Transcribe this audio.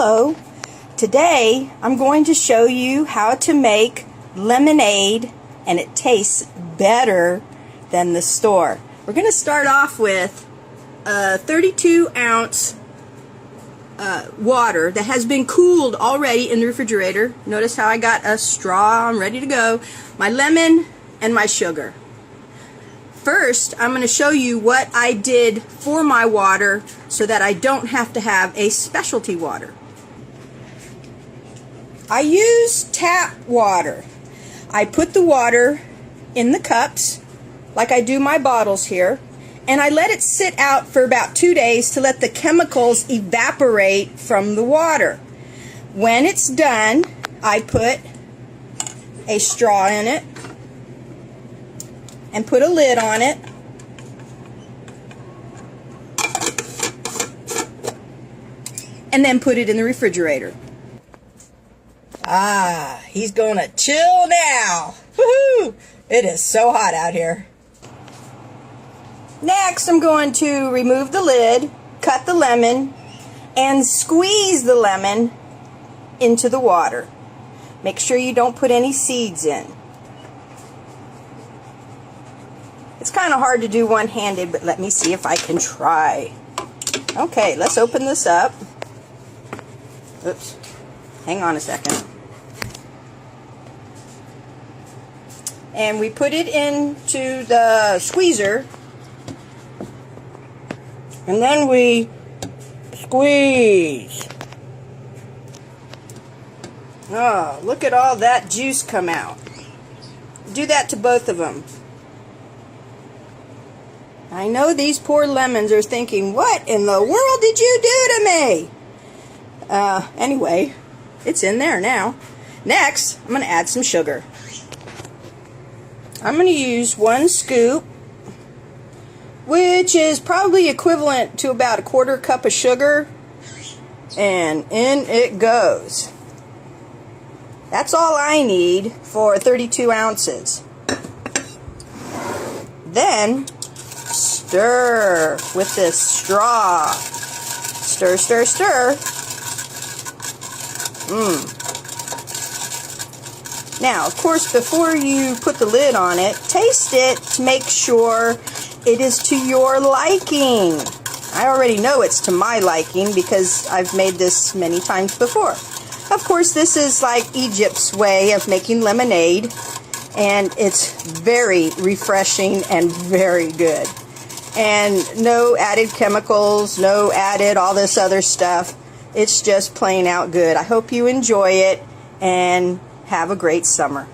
Hello. Today I'm going to show you how to make lemonade, and it tastes better than the store. We're going to start off with a 32-ounce water that has been cooled already in the refrigerator. Notice how I got a straw. I'm ready to go. My lemon and my sugar. First, I'm going to show you what I did for my water so that I don't have to have a specialty water. I use tap water. I put the water in the cups like I do my bottles here, and I let it sit out for about 2 days to let the chemicals evaporate from the water. When it's done, I put a straw in it and put a lid on it. And then put it in the refrigerator. Ah, he's gonna chill now. Woohoo! It is so hot out here. Next, I'm going to remove the lid, cut the lemon, and squeeze the lemon into the water. Make sure you don't put any seeds in. It's kind of hard to do one-handed, but let me see if I can try. Okay, let's open this up. Oops. Hang on a second. And we put it into the squeezer. And then we squeeze. Oh, look at all that juice come out. Do that to both of them. I know these poor lemons are thinking, what in the world did you do to me? Anyway, it's in there now. Next, I'm going to add some sugar. I'm going to use 1 scoop, which is probably equivalent to about a 1/4 cup of sugar, and in it goes. That's all I need for 32 ounces. Then, stir with this straw. Stir, stir, stir. Now, of course, before you put the lid on it, taste it to make sure it is to your liking. I already know it's to my liking because I've made this many times before. Of course, this is like Egypt's way of making lemonade, and it's very refreshing and very good. And no added chemicals, no added all this other stuff. It's just plain out good. I hope you enjoy it and have a great summer.